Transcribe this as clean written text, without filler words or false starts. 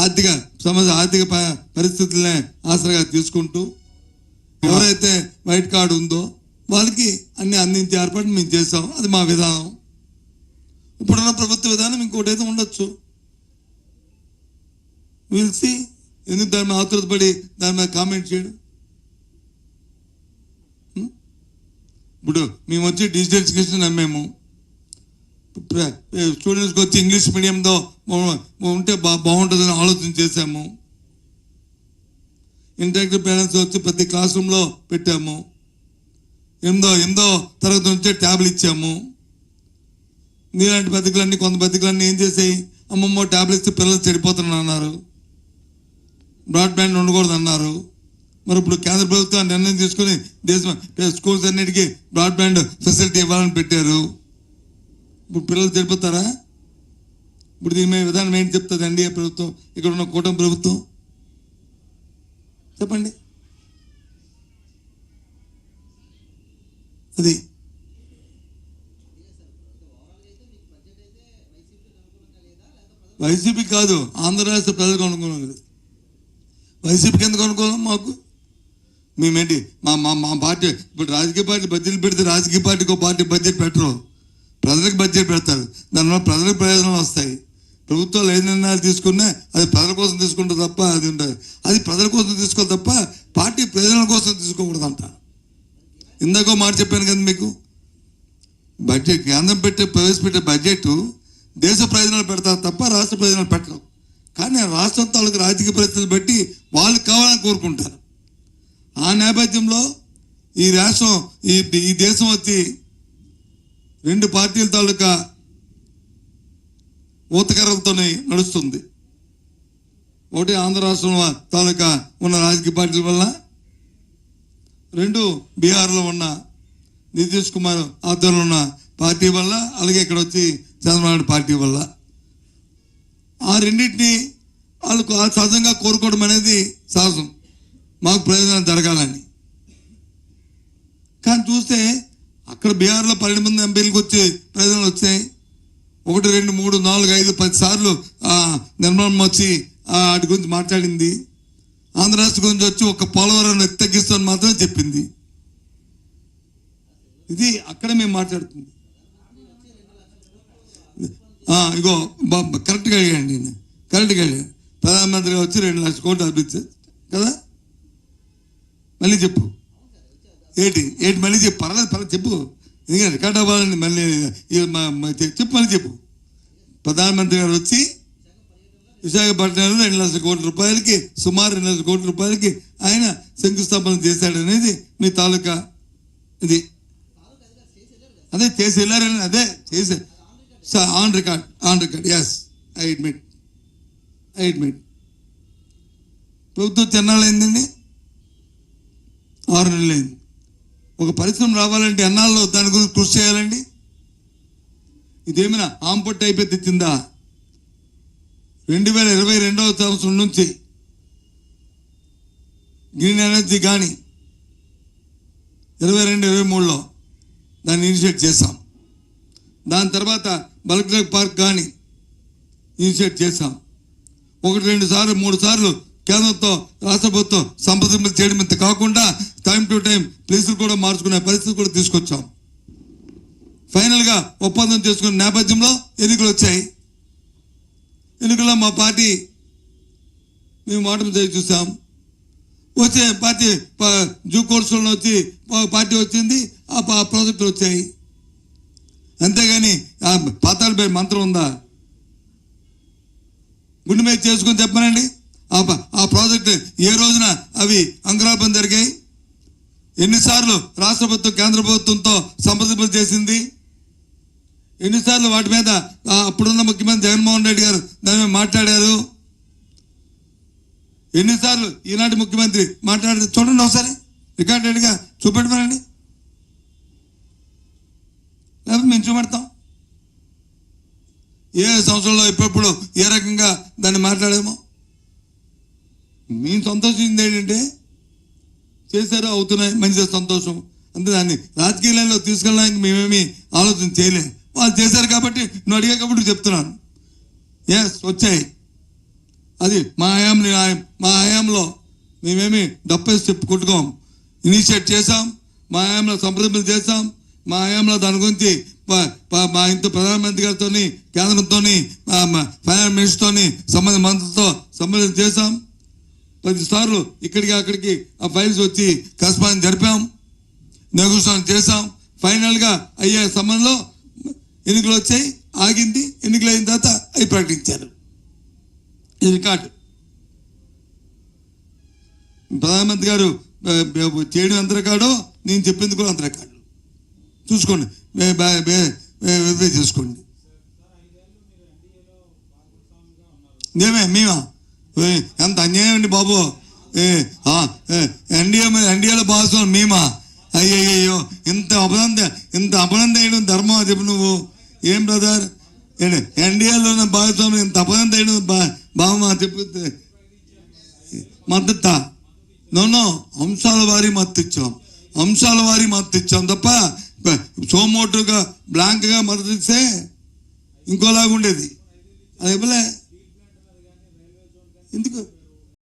ఆర్థిక పరిస్థితులనే ఆసరాగా తీసుకుంటూ ఎవరైతే వైట్ కార్డు ఉందో వాళ్ళకి అన్ని అందించే ఏర్పాటు మేము చేసాం. అది మా విధానం. ఇప్పుడున్న ప్రభుత్వ విధానం ఇంకోటి అయితే ఉండొచ్చు. పిలిచి ఎందుకు దాని మీద ఆతురతపడి దాని మీద కామెంట్ చేయడం? ఇప్పుడు మేము వచ్చి డిజిటల్ ఎడ్యుకేషన్ నమ్మేము. స్టూడెంట్స్కి వచ్చి ఇంగ్లీష్ మీడియంతో ఉంటే బాగుంటుందని ఆలోచన చేశాము. ఇంటరాక్టివ్ పేరెంట్స్ వచ్చి ప్రతి క్లాస్ రూమ్లో పెట్టాము. 8వ తరగతి నుంచే ట్యాబ్లు ఇచ్చాము. నీలాంటి బతికలన్నీ కొంత బతికలన్నీ ఏం చేసాయి, అమ్మమ్మ ట్యాబ్లు ఇస్తే పిల్లలు చెడిపోతున్నారు అన్నారు, బ్రాడ్బ్యాండ్ ఉండకూడదు అన్నారు. మరి ఇప్పుడు కేంద్ర ప్రభుత్వం నిర్ణయం తీసుకుని దేశం స్కూల్స్ అన్నిటికీ బ్రాడ్బ్యాండ్ ఫెసిలిటీ ఇవ్వాలని పెట్టారు. ఇప్పుడు పిల్లలు చెడిపోతారా? ఇప్పుడు దీని విధానం ఏంటి చెప్తుంది ఎన్డీఏ ప్రభుత్వం, ఇక్కడ ఉన్న కూటమి ప్రభుత్వం? చెప్పండి. అది వైసీపీ కాదు, ఆంధ్ర రాష్ట్ర ప్రజలకు అనుకూలం లేదు. వైసీపీకి ఎందుకు అనుకూలం? మాకు మేమేంటి మా పార్టీ ఇప్పుడు రాజకీయ పార్టీ బడ్జెట్ పెడితే రాజకీయ పార్టీకి ఒక పార్టీ బడ్జెట్ పెట్టరు, ప్రజలకు బడ్జెట్ పెడతారు. దానివల్ల ప్రజలకు ప్రయోజనాలు వస్తాయి. ప్రభుత్వాలు ఏ నిర్ణయాలు తీసుకున్నా అది ప్రజల కోసం తీసుకుంటారు తప్ప అది ఉండదు. అది ప్రజల కోసం తీసుకోవాలి తప్ప పార్టీ ప్రయోజనాల కోసం తీసుకోకూడదంట. ఇందాకో మాట చెప్పాను కదా మీకు, బడ్జెట్ కేంద్రం ప్రవేశపెట్టే బడ్జెట్ దేశ ప్రయోజనాలు పెడతారు తప్ప రాష్ట్ర ప్రయోజనాలు పెట్టరు. కానీ రాష్ట్రం తాలూకు రాజకీయ పరిస్థితులు బట్టి వాళ్ళు కావాలని కోరుకుంటారు. ఆ నేపథ్యంలో ఈ రాష్ట్రం ఈ దేశం వచ్చి 2 పార్టీల తాలూకా ఊతకర్రలతోనే నడుస్తుంది. ఒకటి ఆంధ్ర రాష్ట్రం తాలూకా ఉన్న రాజకీయ పార్టీల వల్ల, 2 బీహార్లో ఉన్న నితీష్ కుమార్ ఆధ్వర్యంలో ఉన్న పార్టీ వల్ల, అలాగే ఇక్కడ వచ్చి చంద్రబాబు నాయుడు పార్టీ వల్ల. ఆ రెండింటినీ వాళ్ళకు సహజంగా కోరుకోవడం అనేది సహజం, మాకు ప్రయోజనం జరగాలని. కానీ చూస్తే అక్కడ బీహార్లో 12 మంది ఎంపీలకు వచ్చి ప్రయోజనాలు వచ్చాయి. 1, 2, 3, 4, 5, 10 సార్లు నిర్మలమ్మ వచ్చి వాటి గురించి మాట్లాడింది. ఆంధ్ర రాష్ట్ర గురించి వచ్చి ఒక పోలవరం తగ్గిస్తామని మాత్రమే చెప్పింది. ఇది అక్కడ మేము మాట్లాడుతుంది. ఇగో కరెక్ట్గా అడిగాండి, కరెక్ట్గా అడిగాను. ప్రధానమంత్రిగా వచ్చి 2 లక్షల కోట్లు అర్పించారు కదా. మళ్ళీ చెప్పు ఏంటి మళ్ళీ చెప్పు, పర్లేదు చెప్పు, ఎందుకంటే రికార్డ్ అవ్వాలండి. మళ్ళీ చెప్పు, మళ్ళీ చెప్పు. ప్రధానమంత్రి గారు వచ్చి విశాఖపట్నంలో 2 లక్షల కోట్ల రూపాయలకి, సుమారు 2 లక్షల కోట్ల రూపాయలకి ఆయన శంకుస్థాపన చేశాడనేది మీ తాలూకా ఇది. అదే చేసి వెళ్ళారని, అదే చేసే on record yes, I admit. ప్రభుత్వం చెన్నాళ్ళు అయిందండి, 6 నెలలు అయింది. ఒక పరిశ్రమ రావాలంటే ఎన్నాళ్ళు దాని గురించి కృషి చేయాలండి? ఇదేమైనా ఆంపొట్టు అయిపోయి తెచ్చిందా? 2022వ సంవత్సరం నుంచి గ్రీన్ ఎనర్జీ కానీ 22-23లో దాన్ని ఇనిషియేట్ చేశాం. దాని తర్వాత బల్క్ డ్రగ్ పార్క్ కానీ ఇనిషియేట్ చేశాం. 1, 2 సార్లు 3 సార్లు కేంద్రంతో రాష్ట్ర ప్రభుత్వం సంప్రదింపులు చేయడం ఇంత కాకుండా టైం టు టైం ప్లేసులు కూడా మార్చుకునే పరిస్థితి కూడా తీసుకొచ్చాం. ఫైనల్గా ఒప్పందం చేసుకునే నేపథ్యంలో ఎన్నికలు వచ్చాయి. ఎన్నికల్లో మా పార్టీ మేము ఓటమి చేసి చూసాం. వచ్చే పార్టీ జూ కోర్సులో వచ్చి పార్టీ వచ్చింది, ఆ ప్రాజెక్టులు వచ్చాయి. అంతేగాని పాతాళ పేరు మంత్రం ఉందా? గుండె మీద చేసుకుని చెప్పనండి. ఆ ప్రాజెక్టు ఏ రోజున అవి అంకురార్పణ జరిగాయి? ఎన్నిసార్లు రాష్ట్ర ప్రభుత్వం కేంద్ర ప్రభుత్వంతో సంప్రదింపులు చేసింది? ఎన్నిసార్లు వాటి మీద అప్పుడున్న ముఖ్యమంత్రి జగన్మోహన్ రెడ్డి గారు దాని మీద మాట్లాడారు? ఎన్నిసార్లు ఈనాటి ముఖ్యమంత్రి మాట్లాడితే చూడండి ఒకసారి, రికార్డెడ్గా చూపెట్టమనండి, లేకపోతే మేము చూపెడతాం. ఏ సంవత్సరంలో ఎప్పుడెప్పుడు ఏ రకంగా దాన్ని మాట్లాడామో. మేము సంతోషించింది ఏంటంటే చేశారో అవుతున్నాయి, మంచిగా సంతోషం అంతే. దాన్ని రాజకీయ లైన్లో తీసుకెళ్ళడానికి మేమేమి ఆలోచన చేయలేము. వాళ్ళు చేశారు కాబట్టి నువ్వు అడిగా కాబట్టి చెప్తున్నాను. ఎస్ వచ్చాయి. అది మా హయాంలో మేమేమి డబ్బేసి చెప్పుకుంటున్నాం, ఇనిషియేట్ చేసాం, మా హయాంలో సంప్రదింపులు చేసాం, మా హయాంలో దాని గురించి మా ఇంత ప్రధానమంత్రి గారితో, కేంద్రంతో, ఫైనాన్స్ మినిస్టర్తో, సంబంధిత మంత్రులతో సంబంధం చేశాం. 10 సార్లు ఇక్కడికి అక్కడికి ఆ ఫైల్స్ వచ్చి కరస్పాండెన్స్ జరిపాం, నెగోషియేషన్ చేసాం. ఫైనల్గా అయ్యే సమయంలో ఎన్నికలు వచ్చాయి, ఆగింది. ఎన్నికలు అయిన తర్వాత అవి ప్రకటించారు. ఇది రికార్డు. ప్రధానమంత్రి గారు చేయడం ఎంత రికార్డో నేను చెప్పింది కూడా అంత రికార్డు. చూసుకోండి, వెరిఫై చేసుకోండి. మేమా ఎంత అన్యాయం అండి బాబు. ఎన్డీఏలో భాగస్వామి మేమా? అయ్యయ్యో, ఇంత అపనంద వేయడం ధర్మం చెప్పు నువ్వు. ఏం బ్రదర్, ఎన్డీఏలో ఉన్న భాగస్వామి ఇంత అపనంద వేయడం బావమా చెప్పు. మద్దతా? నో, అంశాల వారి మద్దతు ఇచ్చాం తప్ప సోమోటుగా బ్లాంక్గా మద్దతు ఇస్తే ఇంకోలాగా ఉండేది. అది ఇవ్వలే. ఎందుకు?